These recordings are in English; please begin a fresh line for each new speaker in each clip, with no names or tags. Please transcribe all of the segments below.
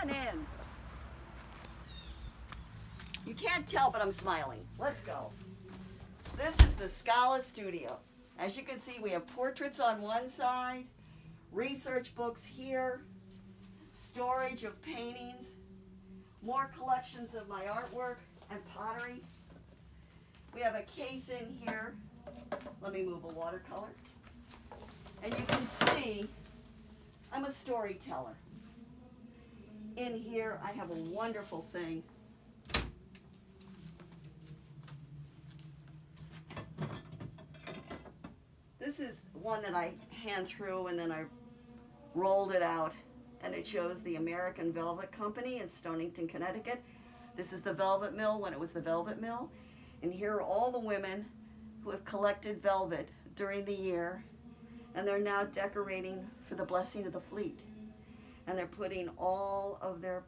on in. You can't tell, but I'm smiling. Let's go. This is the Scala studio. As you can see, we have portraits on one side, research books here, storage of paintings, more collections of my artwork and pottery. We have a case in here. Let me move a watercolor. And you can see I'm a storyteller. In here I have a wonderful thing. This is one that I hand through and then I rolled it out, and it shows the American Velvet Company in Stonington, Connecticut. This is the velvet mill when it was the velvet mill. And here are all the women who have collected velvet during the year, and they're now decorating for the blessing of the fleet. And they're putting all of their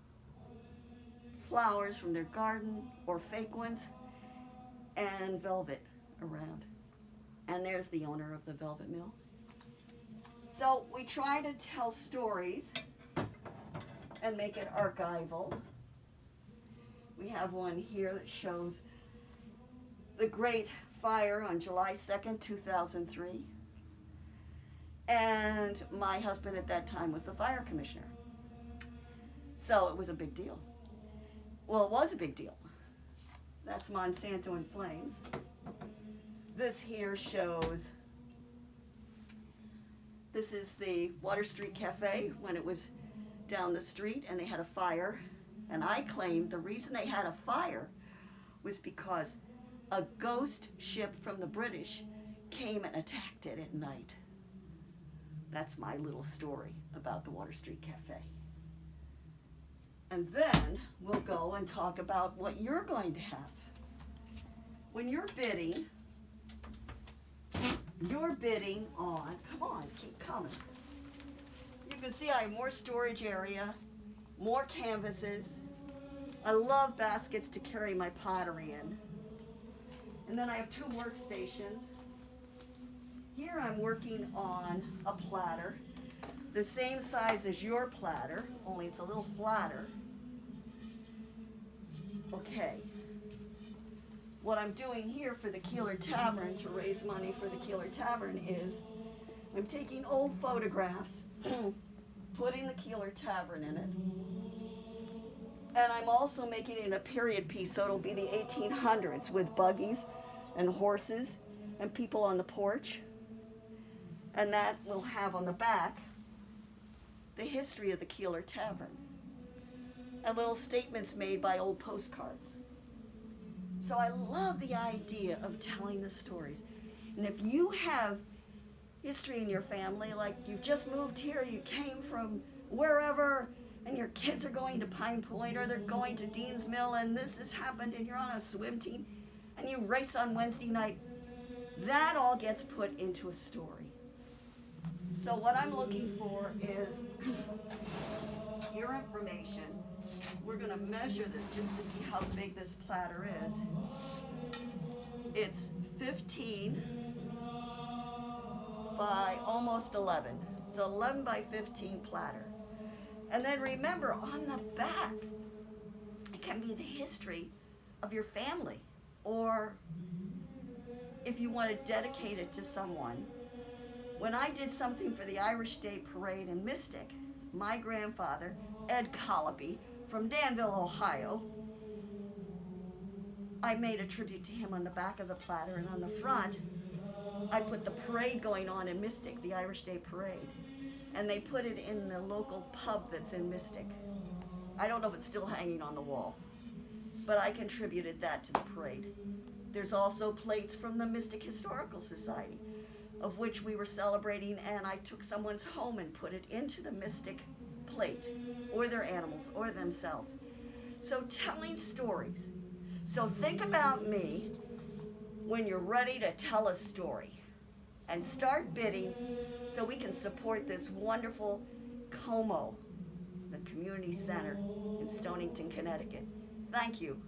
flowers from their garden or fake ones and velvet around. And there's the owner of the velvet mill. So we try to tell stories and make it archival. We have one here that shows the Great Fire on July 2nd, 2003. And my husband at that time was the fire commissioner. So it was a big deal. Well, it was a big deal. That's Monsanto in flames. This here shows, this is the Water Street Cafe when it was down the street and they had a fire. And I claimed the reason they had a fire was because a ghost ship from the British came and attacked it at night. That's my little story about the Water Street Cafe. And then we'll go and talk about what you're going to have. When you're bidding on, come on, keep coming. You can see I have more storage area, more canvases. I love baskets to carry my pottery in. And then I have 2 workstations. Here I'm working on a platter, the same size as your platter, only it's a little flatter. Okay. What I'm doing here for the Keeler Tavern to raise money for the Keeler Tavern is I'm taking old photographs, putting the Keeler Tavern in it, and I'm also making it a period piece, so it'll be the 1800s with buggies and horses and people on the porch. And that will have on the back the history of the Keeler Tavern and little statements made by old postcards. So I love the idea of telling the stories. And if you have history in your family, like you've just moved here, you came from wherever, and your kids are going to Pine Point or they're going to Dean's Mill and this has happened and you're on a swim team and you race on Wednesday night, that all gets put into a story. So what I'm looking for is your information. We're going to measure this just to see how big this platter is. It's 15 by almost 11. So 11 by 15 platter. And then remember, on the back, it can be the history of your family. Or if you want to dedicate it to someone. When I did something for the Irish Day Parade in Mystic, my grandfather, Ed Colby, from Danville, Ohio, I made a tribute to him on the back of the platter, and on the front, I put the parade going on in Mystic, the Irish Day Parade. And they put it in the local pub that's in Mystic. I don't know if it's still hanging on the wall, but I contributed that to the parade. There's also plates from the Mystic Historical Society, of which we were celebrating, and I took someone's home and put it into the Mystic plate, or their animals, or themselves. So telling stories. So think about me when you're ready to tell a story, and start bidding so we can support this wonderful Como, the community center in Stonington, Connecticut. Thank you.